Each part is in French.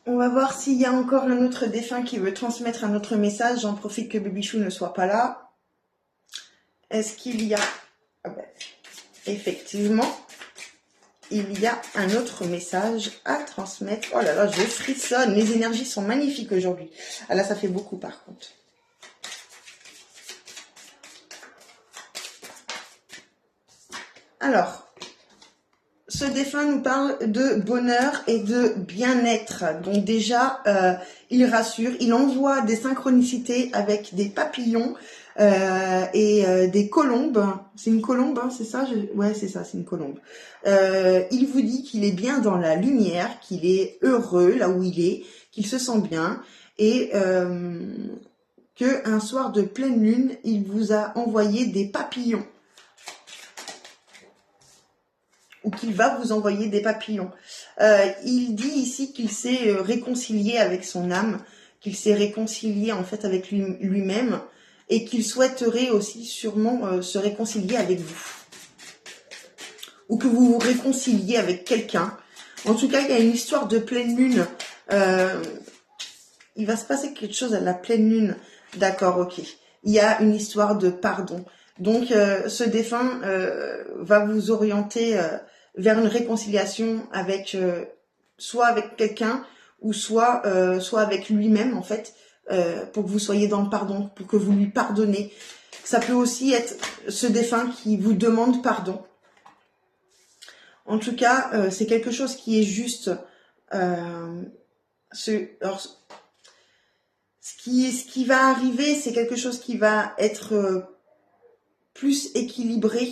On va voir s'il y a encore un autre défunt qui veut transmettre un autre message. J'en profite que Babychou ne soit pas là. Est-ce qu'il y a... Ah ben, effectivement, il y a un autre message à transmettre. Oh là là, je frissonne. Les énergies sont magnifiques aujourd'hui. Ah là, ça fait beaucoup par contre. Alors, ce défunt nous parle de bonheur et de bien-être. Donc déjà, il rassure, il envoie des synchronicités avec des papillons et des colombes. C'est une colombe, hein, c'est ça? Ouais, c'est ça, c'est une colombe. Il vous dit qu'il est bien dans la lumière, qu'il est heureux là où il est, qu'il se sent bien et que un soir de pleine lune, il vous a envoyé des papillons. Ou qu'il va vous envoyer des papillons. Il dit ici qu'il s'est réconcilié avec son âme, qu'il s'est réconcilié en fait avec lui-même et qu'il souhaiterait aussi sûrement se réconcilier avec vous. Ou que vous vous réconciliez avec quelqu'un. En tout cas, il y a une histoire de pleine lune. Il va se passer quelque chose à la pleine lune. D'accord, ok. Il y a une histoire de pardon. Donc, ce défunt va vous orienter vers une réconciliation avec soit avec quelqu'un ou soit avec lui-même en fait, pour que vous soyez dans le pardon, pour que vous lui pardonnez. Ça peut aussi être ce défunt qui vous demande pardon. En tout cas, c'est quelque chose qui est juste. Alors, ce qui va arriver, c'est quelque chose qui va être plus équilibré.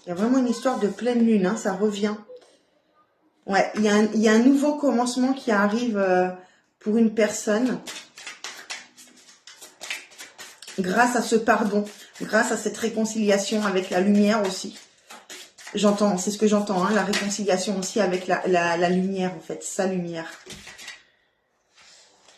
Il y a vraiment une histoire de pleine lune, hein, ça revient. Ouais, il y a un nouveau commencement qui arrive pour une personne grâce à ce pardon, grâce à cette réconciliation avec la lumière aussi. J'entends, c'est ce que j'entends, hein, la réconciliation aussi avec la lumière en fait, sa lumière.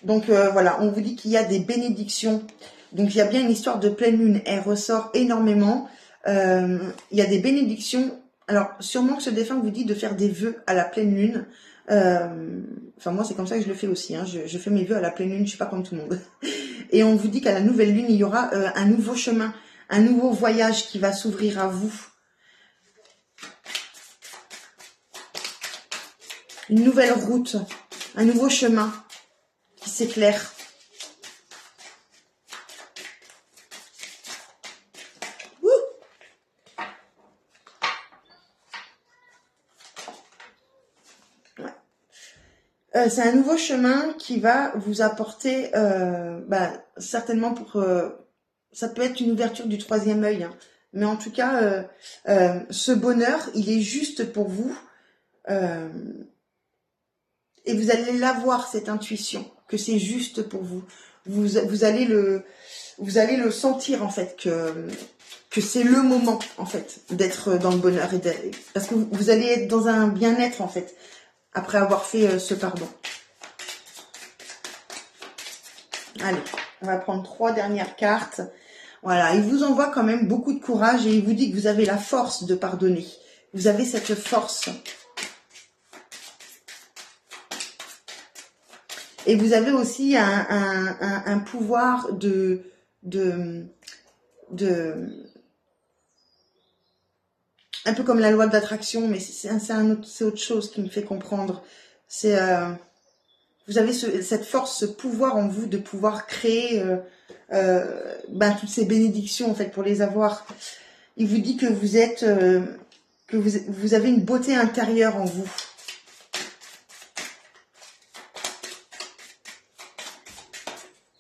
Donc voilà, on vous dit qu'il y a des bénédictions. Donc il y a bien une histoire de pleine lune, elle ressort énormément. Il y a des bénédictions. Alors sûrement que ce défunt vous dit de faire des vœux à la pleine lune. Enfin moi c'est comme ça que je le fais aussi, hein. Je fais mes vœux à la pleine lune, je suis pas comme tout le monde. Et on vous dit qu'à la nouvelle lune, il y aura un nouveau chemin, un nouveau voyage qui va s'ouvrir à vous. Une nouvelle route, un nouveau chemin qui s'éclaire. C'est un nouveau chemin qui va vous apporter, certainement ça peut être une ouverture du troisième œil, hein. Mais en tout cas, ce bonheur, il est juste pour vous. Et vous allez l'avoir, cette intuition, que c'est juste pour vous. Vous allez le sentir, en fait, que c'est le moment, en fait, d'être dans le bonheur. Parce que vous allez être dans un bien-être, en fait, après avoir fait ce pardon. Allez, on va prendre 3 dernières cartes. Voilà, il vous envoie quand même beaucoup de courage et il vous dit que vous avez la force de pardonner. Vous avez cette force. Et vous avez aussi un pouvoir un peu comme la loi de l'attraction, mais c'est autre chose qui me fait comprendre. C'est vous avez cette force, ce pouvoir en vous de pouvoir créer toutes ces bénédictions en fait pour les avoir. Il vous dit que vous êtes que vous avez une beauté intérieure en vous.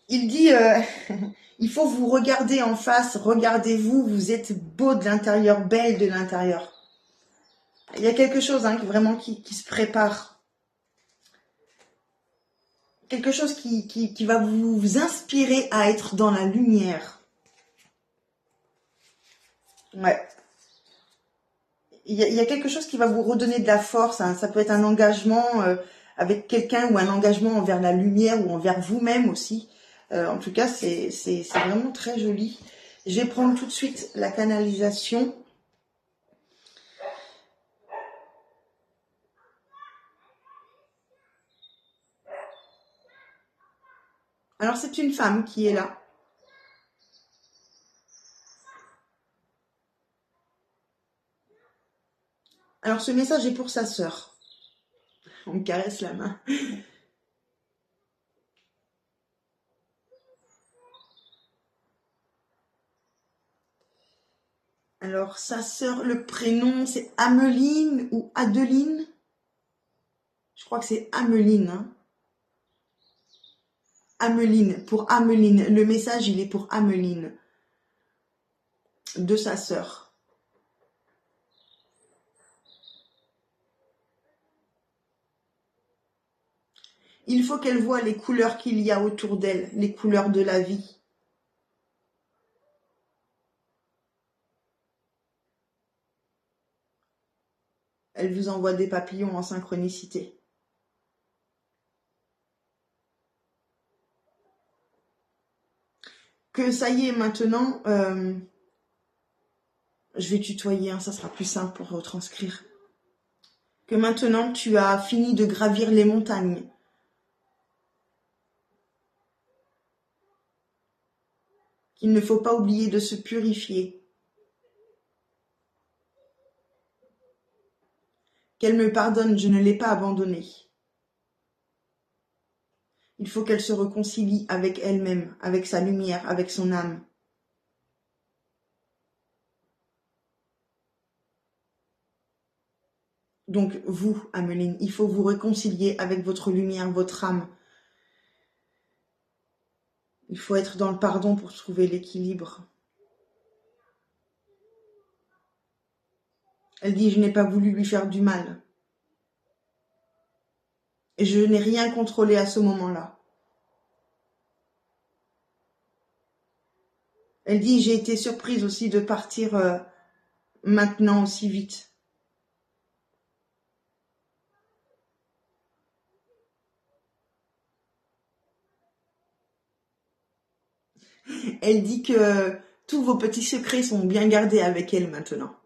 Il dit il faut vous regarder en face, regardez-vous, vous êtes beau de l'intérieur, belle de l'intérieur. Il y a quelque chose vraiment qui se prépare. Quelque chose qui va vous inspirer à être dans la lumière. Ouais. Il y a quelque chose qui va vous redonner de la force, hein. Ça peut être un engagement avec quelqu'un ou un engagement envers la lumière ou envers vous-même aussi. En tout cas, c'est vraiment très joli. Je vais prendre tout de suite la canalisation. Alors, c'est une femme qui est là. Alors, ce message est pour sa sœur. On me caresse la main. Alors, sa sœur, le prénom, c'est Ameline ou Adeline? Je crois que c'est Ameline. Hein. Ameline, pour Ameline. Le message, il est pour Ameline, de sa sœur. Il faut qu'elle voie les couleurs qu'il y a autour d'elle, les couleurs de la vie. Elle vous envoie des papillons en synchronicité. Que ça y est, maintenant, je vais tutoyer, hein, ça sera plus simple pour retranscrire. Que maintenant, tu as fini de gravir les montagnes. Qu'il ne faut pas oublier de se purifier. Qu'elle me pardonne, je ne l'ai pas abandonnée. Il faut qu'elle se réconcilie avec elle-même, avec sa lumière, avec son âme. Donc, vous, Ameline, il faut vous réconcilier avec votre lumière, votre âme. Il faut être dans le pardon pour trouver l'équilibre. Elle dit, je n'ai pas voulu lui faire du mal. Et je n'ai rien contrôlé à ce moment-là. Elle dit, j'ai été surprise aussi de partir maintenant aussi vite. Elle dit que tous vos petits secrets sont bien gardés avec elle maintenant.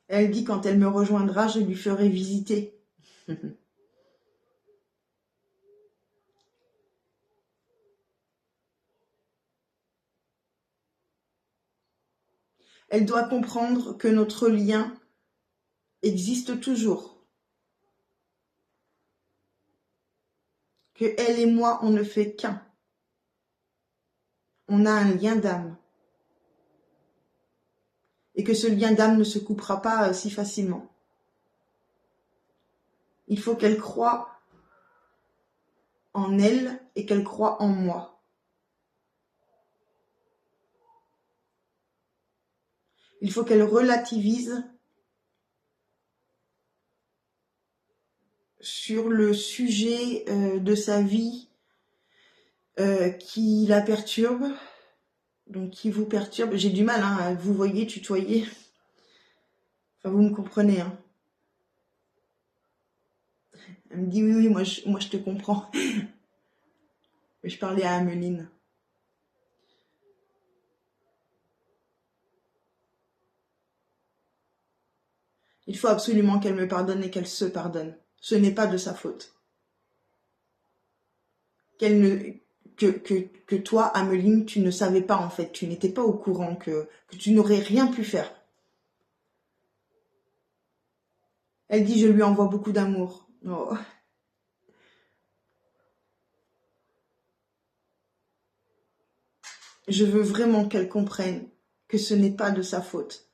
Elle dit quand elle me rejoindra, je lui ferai visiter. Elle doit comprendre que notre lien existe toujours. Que elle et moi, on ne fait qu'un. On a un lien d'âme. Et que ce lien d'âme ne se coupera pas si facilement. Il faut qu'elle croie en elle et qu'elle croie en moi. Il faut qu'elle relativise sur le sujet de sa vie qui la perturbe, donc qui vous perturbe. J'ai du mal à vous voyez, tutoyer. Enfin, vous me comprenez. Hein. Elle me dit oui, moi je te comprends. Je parlais à Ameline. Il faut absolument qu'elle me pardonne et qu'elle se pardonne. Ce n'est pas de sa faute. Que toi, Ameline, tu ne savais pas en fait, tu n'étais pas au courant que tu n'aurais rien pu faire. Elle dit, je lui envoie beaucoup d'amour. Oh. Je veux vraiment qu'elle comprenne que ce n'est pas de sa faute.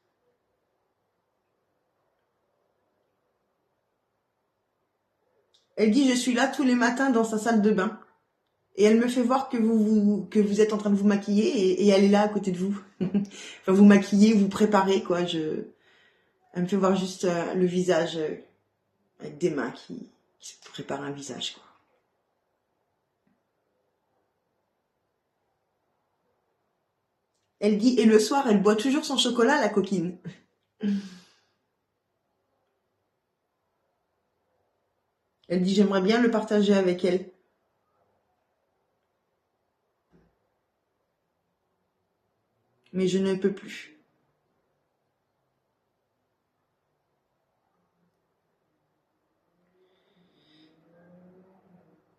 Elle dit, je suis là tous les matins dans sa salle de bain. Et elle me fait voir que vous êtes en train de vous maquiller et elle est là à côté de vous. Enfin, vous maquillez, vous préparez, quoi. Elle me fait voir juste le visage avec des mains qui se préparent un visage, quoi. Elle dit, et le soir, elle boit toujours son chocolat, la coquine. Elle dit, j'aimerais bien le partager avec elle. Mais je ne peux plus.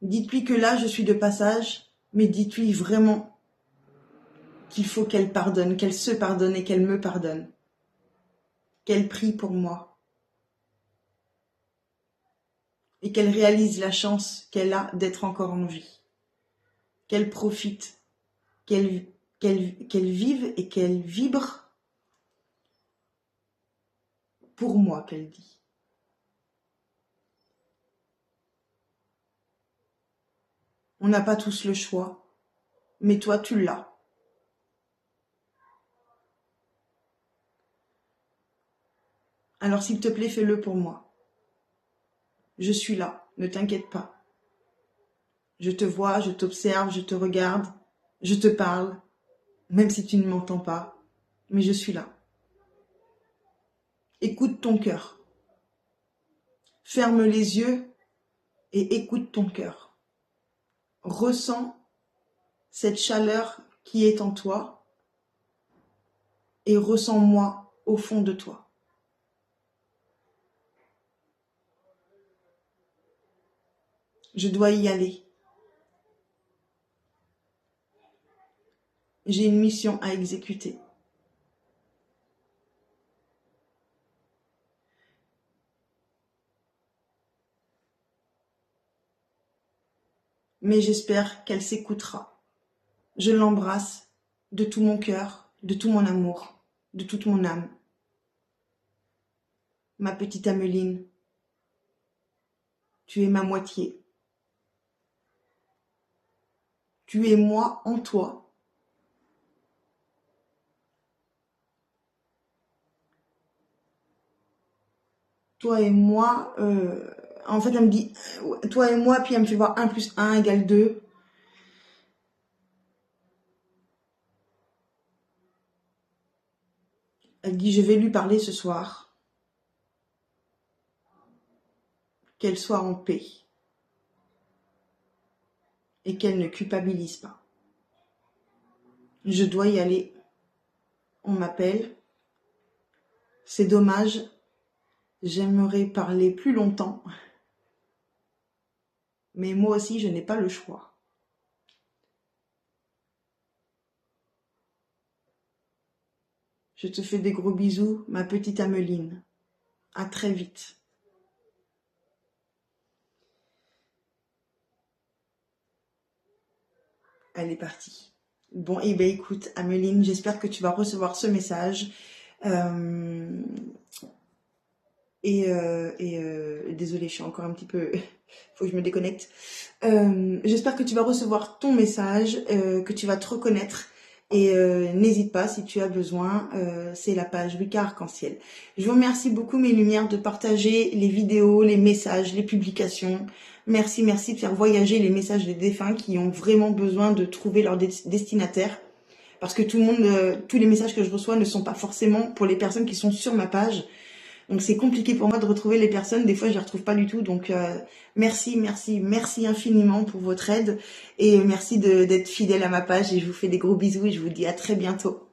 Dites-lui que là, je suis de passage, mais dites-lui vraiment qu'il faut qu'elle pardonne, qu'elle se pardonne et qu'elle me pardonne. Qu'elle prie pour moi. Et qu'elle réalise la chance qu'elle a d'être encore en vie. Qu'elle profite, qu'elle vive et qu'elle vibre pour moi, qu'elle dit. On n'a pas tous le choix, mais toi, tu l'as. Alors, s'il te plaît, fais-le pour moi. Je suis là, ne t'inquiète pas. Je te vois, je t'observe, je te regarde, je te parle, même si tu ne m'entends pas, mais je suis là. Écoute ton cœur. Ferme les yeux et écoute ton cœur. Ressens cette chaleur qui est en toi et ressens-moi au fond de toi. Je dois y aller. J'ai une mission à exécuter. Mais j'espère qu'elle s'écoutera. Je l'embrasse de tout mon cœur, de tout mon amour, de toute mon âme. Ma petite Ameline, tu es ma moitié. Tu es moi en toi. Toi et moi, en fait, elle me dit, toi et moi, puis elle me fait voir 1 + 1 = 2. Elle dit, je vais lui parler ce soir. Qu'elle soit en paix. Et qu'elle ne culpabilise pas. Je dois y aller. On m'appelle. C'est dommage. J'aimerais parler plus longtemps. Mais moi aussi, je n'ai pas le choix. Je te fais des gros bisous, ma petite Ameline. À très vite. Elle est partie. Bon, et ben écoute, Ameline, j'espère que tu vas recevoir ce message. Désolée, je suis encore un petit peu... faut que je me déconnecte. J'espère que tu vas recevoir ton message, que tu vas te reconnaître. Et n'hésite pas, si tu as besoin, c'est la page Wicca Arc-en-Ciel. Je vous remercie beaucoup, mes lumières, de partager les vidéos, les messages, les publications. Merci, merci de faire voyager les messages des défunts qui ont vraiment besoin de trouver leur destinataire. Parce que tout le monde, tous les messages que je reçois ne sont pas forcément pour les personnes qui sont sur ma page. Donc c'est compliqué pour moi de retrouver les personnes, des fois je les retrouve pas du tout, donc merci infiniment pour votre aide et merci d'être fidèle à ma page et je vous fais des gros bisous et je vous dis à très bientôt.